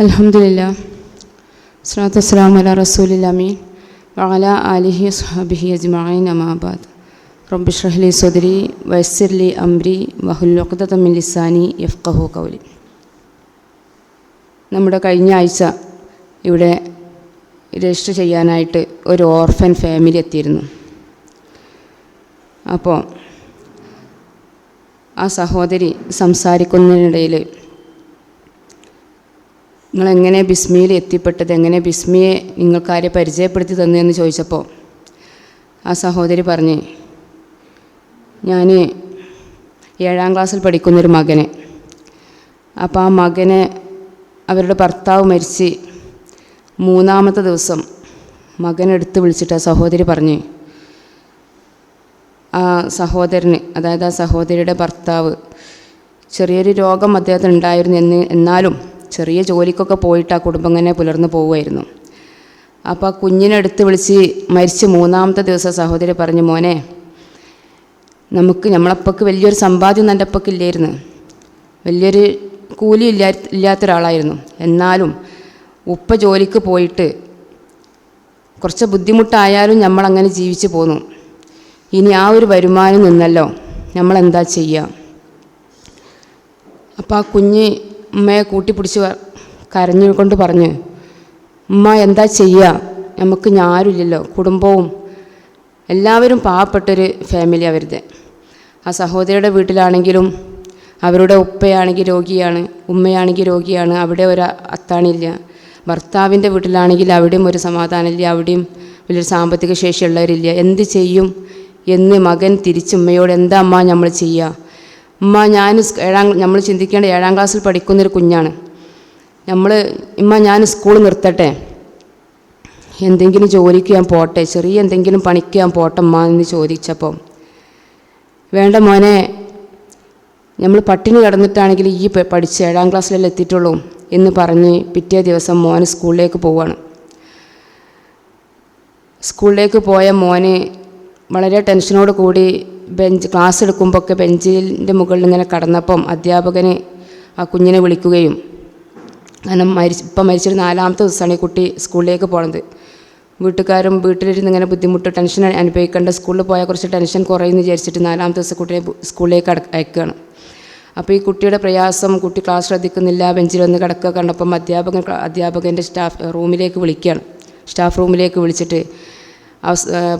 അൽഹംദുലില്ലാഹ് സ്വലാത്തു വസ്സലാമു അലാ റസൂലിൽ അമീൻ വഅലാ ആലിഹി വസ്ഹബിഹി അജ്മഈൻ അമാ ബഅദ് റബ്ബി ഇശ്റഹ് ലി സദ്രി വയസ്സിർ ലി അംരി വഹ്ലുൽ ഉഖ്ദത മിൻ ലിസാനി യഫ്ഖഹു ഖൗലി. നമ്മുടെ കഴിഞ്ഞ ആഴ്ച ഇവിടെ രജിസ്റ്റർ ചെയ്യാനായിട്ട് ഒരു ഓർഫൻ ഫാമിലി എത്തിയിരുന്നു. അപ്പോൾ ആ സഹോദരി സംസാരിക്കുന്നതിനിടയിൽ നിങ്ങളെങ്ങനെ ബിസ്മിയിൽ എത്തിപ്പെട്ടത്, എങ്ങനെ ബിസ്മിയെ നിങ്ങൾക്കാരെ പരിചയപ്പെടുത്തി തന്നതെന്ന് ചോദിച്ചപ്പോൾ ആ സഹോദരി പറഞ്ഞ്, ഞാൻ 7ാം ക്ലാസ്സിൽ പഠിക്കുന്നൊരു മകനെ, അപ്പോൾ ആ മകനെ അവരുടെ ഭർത്താവ് മരിച്ച് 3ാമത്തെ ദിവസം മകനെടുത്ത് വിളിച്ചിട്ട് ആ സഹോദരി പറഞ്ഞ്, ആ സഹോദരന്, അതായത് ആ സഹോദരിയുടെ ഭർത്താവ് ചെറിയൊരു രോഗം അദ്ദേഹത്തിന് ഉണ്ടായിരുന്നു, എന്നാലും ചെറിയ ജോലിക്കൊക്കെ പോയിട്ട് ആ കുടുംബം ഇങ്ങനെ പുലർന്നു പോവുമായിരുന്നു. അപ്പോൾ ആ കുഞ്ഞിനെടുത്ത് വിളിച്ച് മരിച്ച് 3ാമത്തെ ദിവസം സഹോദരി പറഞ്ഞു, മോനെ, നമ്മളപ്പക്ക് വലിയൊരു സമ്പാദ്യം എൻ്റെ അപ്പക്ക് ഇല്ലായിരുന്നു, വലിയൊരു കൂലി ഇല്ലാത്തൊരാളായിരുന്നു. എന്നാലും ഉപ്പ ജോലിക്ക് പോയിട്ട് കുറച്ച് ബുദ്ധിമുട്ടായാലും നമ്മളങ്ങനെ ജീവിച്ചു പോന്നു. ഇനി ആ ഒരു വരുമാനം നിന്നല്ലോ, നമ്മളെന്താ ചെയ്യുക? അപ്പോൾ ആ കുഞ്ഞ് ഉമ്മയെ കൂട്ടിപ്പിടിച്ച് കരഞ്ഞുകൊണ്ട് പറഞ്ഞ്, ഉമ്മ എന്താ ചെയ്യുക, നമുക്ക് ആരുമില്ലല്ലോ, കുടുംബവും എല്ലാവരും പാവപ്പെട്ടൊരു ഫാമിലി അവരുടെ. ആ സഹോദരിയുടെ വീട്ടിലാണെങ്കിലും അവരുടെ ഉപ്പയാണെങ്കിൽ രോഗിയാണ്, ഉമ്മയാണെങ്കിൽ രോഗിയാണ്, അവിടെ ഒരു അത്താണില്ല. ഭർത്താവിൻ്റെ വീട്ടിലാണെങ്കിൽ അവിടെയും ഒരു സമാധാനമില്ല, അവിടെയും വലിയൊരു സാമ്പത്തിക ശേഷിയുള്ളവരില്ല. എന്ത് ചെയ്യും എന്ന് മകൻ തിരിച്ചുമ്മയോട്, എന്താ അമ്മ നമ്മൾ ചെയ്യുക? ഉമ്മ, നമ്മൾ ചിന്തിക്കേണ്ട 7ാം ക്ലാസ്സിൽ പഠിക്കുന്നൊരു കുഞ്ഞാണ്, ഞാൻ സ്കൂൾ നിർത്തട്ടെ, എന്തെങ്കിലും ജോലിക്ക് ഞാൻ പോട്ടെ, ചെറിയ എന്തെങ്കിലും പണിക്ക് ഞാൻ പോട്ടെ അമ്മ എന്ന് ചോദിച്ചപ്പോൾ, വേണ്ട മോനെ, നമ്മൾ പട്ടിണി കിടന്നിട്ടാണെങ്കിൽ ഈ പഠിച്ച് 7ാം ക്ലാസ്സിലെല്ലാം എത്തിയിട്ടുള്ളൂ എന്ന് പറഞ്ഞ് പിറ്റേ ദിവസം മോന് സ്കൂളിലേക്ക് പോവുകയാണ്. സ്കൂളിലേക്ക് പോയ മോന് വളരെ ടെൻഷനോട് കൂടി ക്ലാസ് എടുക്കുമ്പോഴൊക്കെ ബെഞ്ചിൻ്റെ മുകളിൽ ഇങ്ങനെ കടന്നപ്പം അധ്യാപകന് ആ കുഞ്ഞിനെ വിളിക്കുകയും, കാരണം ഇപ്പം മരിച്ചൊരു 4ാമത്തെ ദിവസമാണ് ഈ കുട്ടി സ്കൂളിലേക്ക് പോണത്. വീട്ടുകാരും വീട്ടിലിരുന്ന് ഇങ്ങനെ ബുദ്ധിമുട്ട് ടെൻഷൻ അനുഭവിക്കേണ്ട, സ്കൂളിൽ പോയാൽ കുറച്ച് ടെൻഷൻ കുറയുമെന്ന് വിചാരിച്ചിട്ട് 4ാമത്തെ ദിവസം കുട്ടിയെ സ്കൂളിലേക്ക് അയക്കുകയാണ്. അപ്പോൾ ഈ കുട്ടിയുടെ പ്രയാസം, കുട്ടി ക്ലാസ് ശ്രദ്ധിക്കുന്നില്ല, ബെഞ്ചിൽ വന്ന് കിടക്കുക കണ്ടപ്പം അധ്യാപകൻ്റെ സ്റ്റാഫ് റൂമിലേക്ക് വിളിച്ചിട്ട്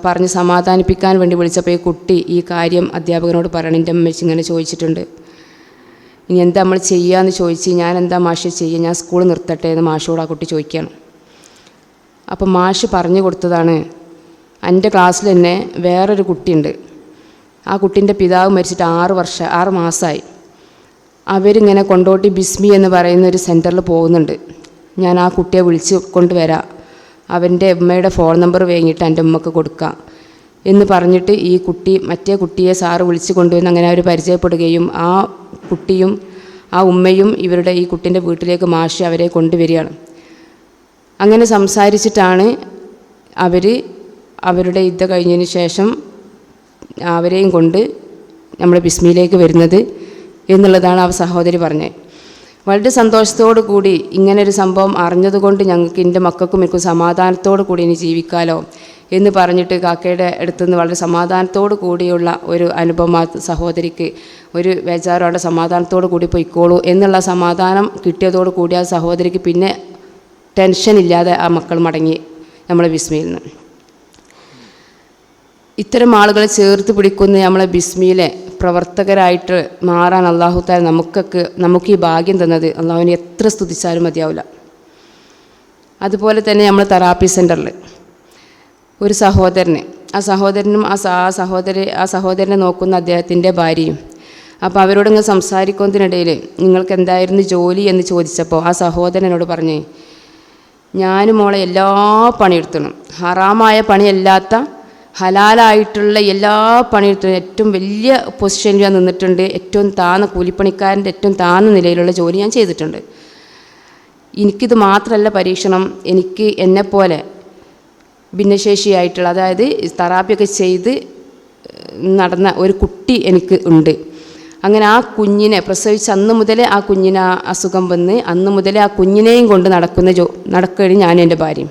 പറഞ്ഞ് സമാധാനിപ്പിക്കാൻ വേണ്ടി വിളിച്ചപ്പോൾ ഈ കുട്ടി ഈ കാര്യം അധ്യാപകനോട് പറയണം, എൻ്റെ അമ്മ ഇങ്ങനെ ചോദിച്ചിട്ടുണ്ട്, ഇനി എന്താ നമ്മൾ ചെയ്യാമെന്ന് ചോദിച്ച്, ഞാൻ എന്താ മാഷ് ചെയ്യുക, ഞാൻ സ്കൂൾ നിർത്തട്ടെ എന്ന് മാഷോട് ആ കുട്ടി ചോദിക്കുകയാണ്. അപ്പം മാഷ് പറഞ്ഞു കൊടുത്തതാണ്, എൻ്റെ ക്ലാസ്സിൽ തന്നെ വേറൊരു കുട്ടിയുണ്ട്, ആ കുട്ടീൻ്റെ പിതാവ് മരിച്ചിട്ട് 6 മാസമായി, അവരിങ്ങനെ കൊണ്ടോട്ടി ബിസ്മി എന്ന് പറയുന്ന ഒരു സെൻറ്ററിൽ പോകുന്നുണ്ട്, ഞാൻ ആ കുട്ടിയെ വിളിച്ച് കൊണ്ടുവരാം, അവൻ്റെ ഉമ്മയുടെ ഫോൺ നമ്പർ വാങ്ങിയിട്ട് എൻ്റെ ഉമ്മക്ക് കൊടുക്കാം എന്ന് പറഞ്ഞിട്ട് ഈ മറ്റേ കുട്ടിയെ സാറ് വിളിച്ച് കൊണ്ടുവന്ന് അങ്ങനെ അവർ പരിചയപ്പെടുകയും ആ കുട്ടിയും ആ ഉമ്മയും ഇവരുടെ ഈ കുട്ടീൻ്റെ വീട്ടിലേക്ക് മാഷ് അവരെ കൊണ്ടുവരികയാണ്. അങ്ങനെ സംസാരിച്ചിട്ടാണ് അവരുടെ യുദ്ധം കഴിഞ്ഞതിന് ശേഷം അവരെയും കൊണ്ട് നമ്മൾ ബിസ്മിയിലേക്ക് വരുന്നത് എന്നുള്ളതാണ് ആ സഹോദരി പറഞ്ഞത്. വളരെ സന്തോഷത്തോടു കൂടി ഇങ്ങനൊരു സംഭവം അറിഞ്ഞതുകൊണ്ട് ഞങ്ങൾക്ക് എൻ്റെ മക്കൾക്കും എനിക്കും സമാധാനത്തോടു കൂടി ഇനി ജീവിക്കാലോ എന്ന് പറഞ്ഞിട്ട് കാക്കയുടെ അടുത്തുനിന്ന് വളരെ സമാധാനത്തോടു കൂടിയുള്ള ഒരു അനുഭവം ആ സഹോദരിക്ക്, ഒരു ബേജാറോടെ സമാധാനത്തോടു കൂടി പോയിക്കോളൂ എന്നുള്ള സമാധാനം കിട്ടിയതോടു കൂടി ആ സഹോദരിക്ക് പിന്നെ ടെൻഷൻ ഇല്ലാതെ ആ മക്കൾ മടങ്ങി നമ്മളെ ബിസ്മിയിൽ നിന്ന്. ഇത്തരം ആളുകളെ ചേർത്ത് പിടിക്കുന്ന നമ്മളെ ബിസ്മിയിലെ പ്രവർത്തകരായിട്ട് മാറാൻ അള്ളാഹു താല നമുക്ക് ഈ ഭാഗ്യം തന്നത് അള്ളാഹുവിനെ എത്ര സ്തുതിച്ചാലും മതിയാവില്ല. അതുപോലെ തന്നെ നമ്മൾ തെറാപ്പി സെൻറ്ററിൽ ഒരു സഹോദരന്, ആ സഹോദരനും ആ സഹോദരനെ നോക്കുന്ന അദ്ദേഹത്തിൻ്റെ ഭാര്യയും, അപ്പോൾ അവരോടിങ്ങനെ സംസാരിക്കുന്നതിനിടയിൽ നിങ്ങൾക്ക് എന്തായിരുന്നു ജോലി എന്ന് ചോദിച്ചപ്പോൾ ആ സഹോദരനോട് പറഞ്ഞ്, ഞാനും മോളെ എല്ലാ പണിയെടുത്തണം, ഹറാമായ പണിയല്ലാത്ത ഹലാലായിട്ടുള്ള എല്ലാ പണിയെടുത്തും ഏറ്റവും വലിയ പൊസിഷനിൽ ഞാൻ നിന്നിട്ടുണ്ട്, ഏറ്റവും താഴ്ന്ന കൂലിപ്പണിക്കാരൻ്റെ ഏറ്റവും താഴ്ന്ന നിലയിലുള്ള ജോലി ഞാൻ ചെയ്തിട്ടുണ്ട്. എനിക്കിത് മാത്രമല്ല പരീക്ഷണം, എനിക്ക് എന്നെപ്പോലെ ഭിന്നശേഷിയായിട്ടുള്ള, അതായത് തെറാപ്പിയൊക്കെ ചെയ്ത് നടന്ന ഒരു കുട്ടി എനിക്ക് ഉണ്ട്. അങ്ങനെ ആ കുഞ്ഞിനെ പ്രസവിച്ച് അന്ന് മുതലേ ആ കുഞ്ഞിന് ആ അസുഖം വന്ന് അന്ന് മുതലേ ആ കുഞ്ഞിനെയും കൊണ്ട് നടക്കുകയാണ് ഞാനും എൻ്റെ ഭാര്യയും.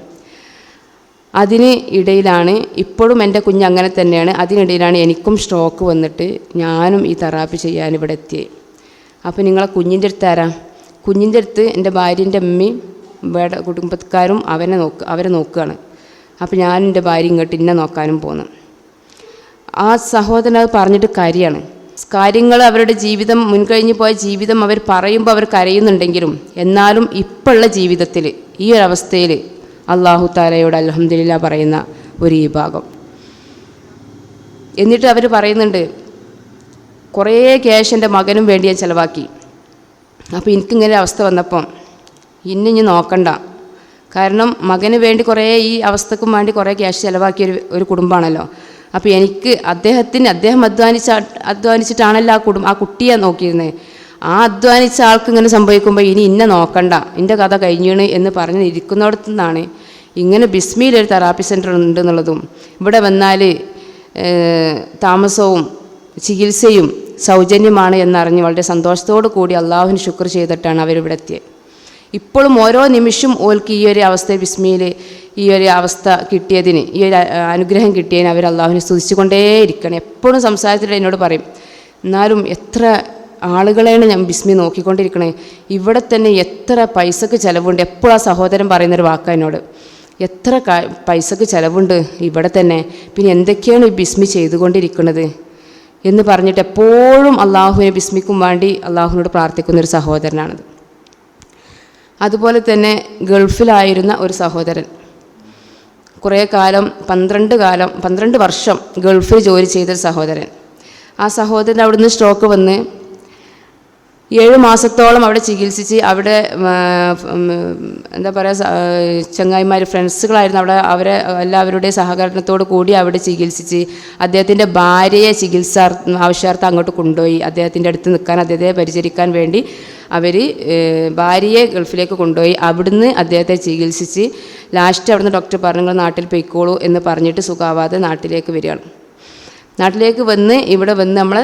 അതിന് ഇടയിലാണ് ഇപ്പോഴും എൻ്റെ കുഞ്ഞ് അങ്ങനെ തന്നെയാണ്. അതിനിടയിലാണ് എനിക്കും സ്ട്രോക്ക് വന്നിട്ട് ഞാനും ഈ തെറാപ്പി ചെയ്യാൻ ഇവിടെ എത്തിയത്. അപ്പോൾ നിങ്ങളെ കുഞ്ഞിൻ്റെ അടുത്ത് ആരാ? കുഞ്ഞിൻ്റെ അടുത്ത് എൻ്റെ ഭാര്യൻ്റെ അമ്മയും വേറെ കുടുംബക്കാരും അവരെ നോക്കുകയാണ്. അപ്പോൾ ഞാൻ എൻ്റെ ഭാര്യ ഇങ്ങോട്ട് ഇന്നെ നോക്കാനും പോന്നു. ആ സഹോദരൻ അത് പറഞ്ഞിട്ട് കാര്യങ്ങൾ അവരുടെ ജീവിതം മുൻകഴിഞ്ഞു പോയ ജീവിതം അവർ പറയുമ്പോൾ അവർ കരയുന്നുണ്ടെങ്കിലും എന്നാലും ഇപ്പോഴുള്ള ജീവിതത്തിൽ ഈ ഒരു അവസ്ഥയിൽ അല്ലാഹു തആലയോട് അൽഹംദുലില്ലാ പറയുന്ന ഒരു ഈ ഭാഗം. എന്നിട്ട് അവർ പറയുന്നുണ്ട്, കുറേ ക്യാഷ് എൻ്റെ മകനും വേണ്ടി ഞാൻ ചിലവാക്കി. അപ്പോൾ എനിക്കിങ്ങനെ അവസ്ഥ വന്നപ്പം ഇനി നോക്കണ്ട, കാരണം മകന് വേണ്ടി കുറേ ഈ അവസ്ഥക്കും വേണ്ടി കുറേ ക്യാഷ് ചിലവാക്കിയ ഒരു കുടുംബമാണല്ലോ. അപ്പോൾ എനിക്ക് അദ്ദേഹം അധ്വാനിച്ചിട്ടാണല്ലോ ആ കുട്ടിയെ നോക്കിയിരുന്നത്. ആ അധ്വാനിച്ച ആൾക്ക് ഇങ്ങനെ സംഭവിക്കുമ്പോൾ ഇനി ഇന്നെ നോക്കണ്ട, എൻ്റെ കഥ കഴിഞ്ഞീണ് എന്ന് പറഞ്ഞ് ഇരിക്കുന്നിടത്തു നിന്നാണ് ഇങ്ങനെ ബിസ്മിയിലൊരു തെറാപ്പി സെൻറ്റർ ഉണ്ടെന്നുള്ളതും ഇവിടെ വന്നാൽ താമസവും ചികിത്സയും സൗജന്യമാണ് എന്നറിഞ്ഞ് വളരെ സന്തോഷത്തോടു കൂടി അള്ളാഹുവിന് ശുക്ർ ചെയ്തിട്ടാണ് അവരിവിടെ എത്തിയത്. ഇപ്പോഴും ഓരോ നിമിഷം ഓൽക്ക് ഈ ഒരു അവസ്ഥ ബിസ്മിയിൽ ഈ ഒരു അവസ്ഥ കിട്ടിയതിന്, ഈ ഒരു അനുഗ്രഹം കിട്ടിയതിന് അവർ അള്ളാഹുവിനെ സ്തുതിച്ചുകൊണ്ടേയിരിക്കണം. എപ്പോഴും സംസാരത്തിൽ എന്നോട് പറയും, എന്നാലും എത്ര ആളുകളെയാണ് ഞാൻ ബിസ്മി നോക്കിക്കൊണ്ടിരിക്കണേ, ഇവിടെ തന്നെ എത്ര പൈസക്ക് ചിലവുണ്ട്. എപ്പോഴും ആ സഹോദരൻ പറയുന്നൊരു വാക്കാണ് എന്നോട്, എത്ര പൈസക്ക് ചിലവുണ്ട് ഇവിടെ തന്നെ, പിന്നെ എന്തൊക്കെയാണ് ഈ ബിസ്മി ചെയ്തുകൊണ്ടിരിക്കുന്നത് എന്ന് പറഞ്ഞിട്ട് എപ്പോഴും അള്ളാഹുവിനെ ബിസ്മിക്കും വേണ്ടി അള്ളാഹുവിനോട് പ്രാർത്ഥിക്കുന്നൊരു സഹോദരനാണത്. അതുപോലെ തന്നെ ഗൾഫിലായിരുന്ന ഒരു സഹോദരൻ കുറേ കാലം 12 വർഷം ഗൾഫിൽ ജോലി ചെയ്തൊരു സഹോദരൻ. ആ സഹോദരൻ അവിടുന്ന് സ്ട്രോക്ക് വന്ന് 7 മാസത്തോളം അവിടെ ചികിത്സിച്ച് അവിടെ എന്താ പറയുക ചങ്ങായിമാർ ഫ്രണ്ട്സുകളായിരുന്നു അവിടെ, അവരെ എല്ലാവരുടെയും സഹകരണത്തോടു കൂടി അവിടെ ചികിത്സിച്ച് അദ്ദേഹത്തിൻ്റെ ഭാര്യയെ ചികിത്സ ആവശ്യാർത്ഥം അങ്ങോട്ട് കൊണ്ടുപോയി. അദ്ദേഹത്തിൻ്റെ അടുത്ത് നിൽക്കാൻ, അദ്ദേഹത്തെ പരിചരിക്കാൻ വേണ്ടി അവർ ഭാര്യയെ ഗൾഫിലേക്ക് കൊണ്ടുപോയി. അവിടുന്ന് അദ്ദേഹത്തെ ചികിത്സിച്ച് ലാസ്റ്റ് അവിടുന്ന് ഡോക്ടർ പറഞ്ഞു നിങ്ങൾ നാട്ടിൽ പൊയ്ക്കോളൂ എന്ന് പറഞ്ഞിട്ട് സുഖാവാതെ നാട്ടിലേക്ക് വരികയാണ്. നാട്ടിലേക്ക് വന്ന് ഇവിടെ വന്ന് നമ്മൾ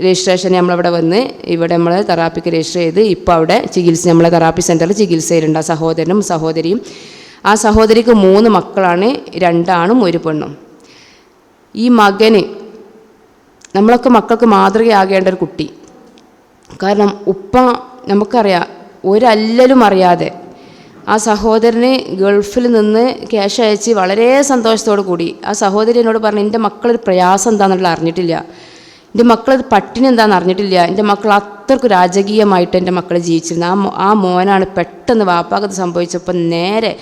രജിസ്ട്രേഷൻ നമ്മളിവിടെ വന്ന് ഇവിടെ നമ്മൾ തെറാപ്പിക്ക് രജിസ്റ്റർ ചെയ്ത് ഇപ്പോൾ അവിടെ നമ്മളെ തെറാപ്പി സെൻറ്ററിൽ ചികിത്സയിലുണ്ട് ആ സഹോദരനും സഹോദരിയും. ആ സഹോദരിക്ക് 3 മക്കളാണ്, 2 ആണും 1 പെണ്ണും. ഈ മകന് നമ്മളൊക്കെ മക്കൾക്ക് മാതൃകയാകേണ്ട ഒരു കുട്ടി. കാരണം ഉപ്പ നമുക്കറിയാം ഒരല്ലലും അറിയാതെ ആ സഹോദരന് ഗൾഫിൽ നിന്ന് ക്യാഷ് അയച്ച് വളരെ സന്തോഷത്തോടു കൂടി ആ സഹോദരി എന്നോട് പറഞ്ഞു, എൻ്റെ മക്കളൊരു പ്രയാസം എന്താണെന്നുള്ള അറിഞ്ഞിട്ടില്ല, എൻ്റെ മക്കളത് പട്ടിണി എന്താണെന്ന് അറിഞ്ഞിട്ടില്ല, എൻ്റെ മക്കൾ അത്രയ്ക്ക് രാജകീയമായിട്ട് എൻ്റെ മക്കൾ ജീവിച്ചിരുന്നു. ആ മോനാണ് പെട്ടെന്ന് വാപ്പാക്കത് സംഭവിച്ചപ്പോൾ നേരെ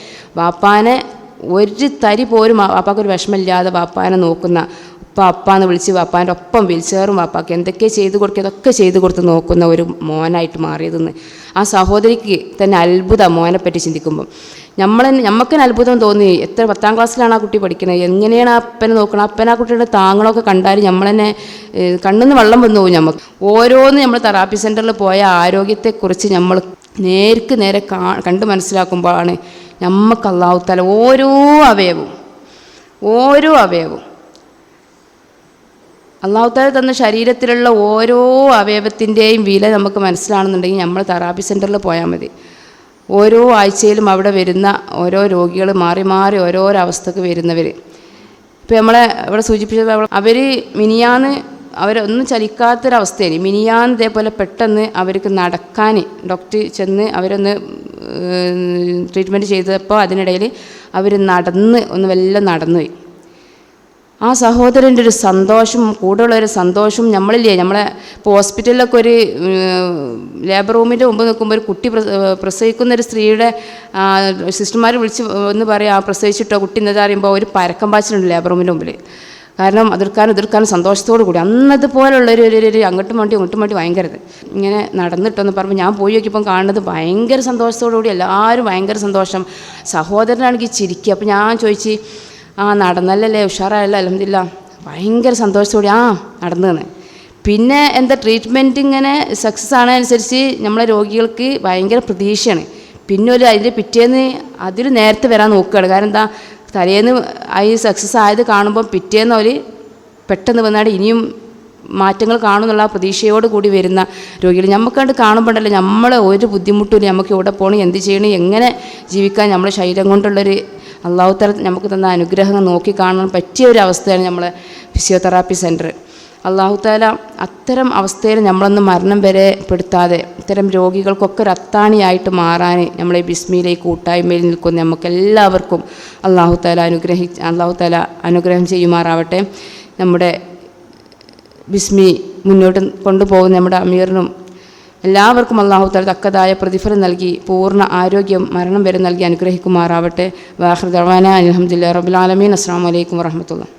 വാപ്പാനെ ഒരു തരി പോലും വാപ്പാക്കൊരു വിഷമമില്ലാതെ വാപ്പാനെ നോക്കുന്ന അപ്പാന്ന് വിളിച്ച് വാപ്പാൻ്റെ ഒപ്പം വീൽചെയറും വാപ്പാക്ക് എന്തൊക്കെ ചെയ്ത് കൊടുക്കുക അതൊക്കെ ചെയ്ത് കൊടുത്ത് നോക്കുന്ന ഒരു മോനായിട്ട് മാറിയതെന്ന് ആ സഹോദരിക്ക് തന്നെ അത്ഭുതം. മോനെപ്പറ്റി ചിന്തിക്കുമ്പം നമുക്കെന്നെ അത്ഭുതം തോന്നി. എത്ര 10ാം ക്ലാസ്സിലാണ് ആ കുട്ടി പഠിക്കുന്നത്, എങ്ങനെയാണ് ആ അപ്പനെ നോക്കണം, ആ കുട്ടിയുടെ താങ്ങളൊക്കെ കണ്ടാൽ നമ്മളെന്നെ കണ്ണിന്ന് വെള്ളം വന്നു പോകും. നമുക്ക് ഓരോന്ന് നമ്മൾ തെറാപ്പി സെൻറ്ററിൽ പോയ ആരോഗ്യത്തെക്കുറിച്ച് നമ്മൾ നേർക്ക് നേരെ കണ്ട് മനസ്സിലാക്കുമ്പോഴാണ് നമുക്ക് അല്ലാഹു തആല ഓരോ അവയവവും അല്ലാഹു തആല തന്ന ശരീരത്തിലുള്ള ഓരോ അവയവത്തിൻ്റെയും വില നമുക്ക് മനസ്സിലാണെന്നുണ്ടെങ്കിൽ നമ്മൾ തെറാപ്പി സെൻറ്ററിൽ പോയാൽ മതി. ഓരോ ആഴ്ചയിലും അവിടെ വരുന്ന ഓരോ രോഗികൾ മാറി മാറി ഓരോരോ അവസ്ഥക്ക് വരുന്നവർ. ഇപ്പോൾ നമ്മളെ ഇവിടെ സൂചിപ്പിച്ചത് അവർ മിനിയാന്ന് അവരൊന്നും ചലിക്കാത്തൊരവസ്ഥയാണ്. മിനിയാന്ന് ഇതേപോലെ പെട്ടെന്ന് അവർക്ക് നടക്കാൻ ഡോക്ടർ ചെന്ന് അവരൊന്ന് ട്രീറ്റ്മെൻറ്റ് ചെയ്തപ്പോൾ അതിനിടയിൽ അവർ വല്ല നടന്നുപോയി. ആ സഹോദരൻ്റെ ഒരു സന്തോഷം, കൂടെയുള്ളൊരു സന്തോഷം നമ്മളില്ലേ, നമ്മളെ ഇപ്പോൾ ഹോസ്പിറ്റലിലൊക്കെ ഒരു ലേബർ റൂമിൻ്റെ മുമ്പ് നിൽക്കുമ്പോൾ ഒരു കുട്ടി പ്രസവിക്കുന്നൊരു സ്ത്രീയുടെ സിസ്റ്റർമാർ വിളിച്ച് ഒന്ന് പറയാം പ്രസവിച്ചിട്ടോ കുട്ടി എന്താ പറയുമ്പോൾ ഒരു പരക്കം പാച്ചിലുണ്ട് ലേബർ റൂമിൻ്റെ മുമ്പിൽ. കാരണം എതിർക്കാനും സന്തോഷത്തോടു കൂടി അന്നതുപോലുള്ളൊരു അങ്ങോട്ടും വേണ്ടി ഭയങ്കരത് ഇങ്ങനെ നടന്നിട്ടൊന്ന് പറയുമ്പോൾ ഞാൻ പോയി നോക്കിയപ്പം കാണുന്നത് ഭയങ്കര സന്തോഷത്തോടു കൂടി എല്ലാവരും ഭയങ്കര സന്തോഷം. സഹോദരനാണെങ്കിൽ ചിരിക്കുക. അപ്പോൾ ഞാൻ ചോദിച്ച് നടന്നല്ലേ ഉഷാറായല്ലോ അൽഹംദുലില്ലാ, ഭയങ്കര സന്തോഷത്തോടെ നടന്നതെന്ന്. പിന്നെ എന്താ ട്രീറ്റ്മെൻറ്റ് ഇങ്ങനെ സക്സസ് ആണതനുസരിച്ച് നമ്മളെ രോഗികൾക്ക് ഭയങ്കര പ്രതീക്ഷയാണ്. പിന്നെ അതിൻ്റെ പിറ്റേന്ന് അതിൽ നേരത്തെ വരാൻ നോക്കുകയാണ്. കാരണം എന്താ, തലേന്ന് ഈ സക്സസ് ആയത് കാണുമ്പോൾ പിറ്റേന്ന് അവർ പെട്ടെന്ന് വന്നാൽ ഇനിയും മാറ്റങ്ങൾ കാണുന്നുള്ള ആ പ്രതീക്ഷയോട് കൂടി വരുന്ന രോഗികൾ നമുക്കണ്ട് കാണുമ്പോഴല്ലേ നമ്മൾ ഒരു ബുദ്ധിമുട്ടില്ല, നമുക്ക് എവിടെ പോകണം, എന്ത് ചെയ്യണം, എങ്ങനെ ജീവിക്കാൻ നമ്മുടെ ശരീരം കൊണ്ടുള്ളൊരു അള്ളാഹു തആല നമുക്ക് തന്ന അനുഗ്രഹങ്ങൾ നോക്കി കാണാൻ പറ്റിയ ഒരു അവസ്ഥയാണ് നമ്മളെ ഫിസിയോതെറാപ്പി സെൻറ്റർ. അള്ളാഹു തആല അത്തരം അവസ്ഥയിൽ നമ്മളൊന്നും മരണം വരെ പെടുത്താതെ ഇത്തരം രോഗികൾക്കൊക്കെ ഒരു അത്താണിയായിട്ട് മാറാൻ നമ്മളെ ബിസ്മിയിലെ കൂട്ടായ്മയിൽ നിൽക്കുന്ന നമുക്കെല്ലാവർക്കും അള്ളാഹു തആല അനുഗ്രഹം ചെയ്യുമാറാവട്ടെ. നമ്മുടെ ബിസ്മി മുന്നോട്ട് കൊണ്ടുപോകുന്ന നമ്മുടെ അമീറിനും എല്ലാവർക്കും അള്ളാഹു തആല തക്കതായ പ്രതിഫലം നൽകി പൂർണ്ണ ആരോഗ്യം മരണം വരെ നൽകി അനുഗ്രഹിക്കുമാറാവട്ടെ. വാഖിറു ദഅ്വാനാ അൽഹംദുലില്ലാഹി റബ്ബിൽ ആലമീൻ. അസ്സലാമു അലൈക്കും വറഹ്മത്തുള്ളാഹി.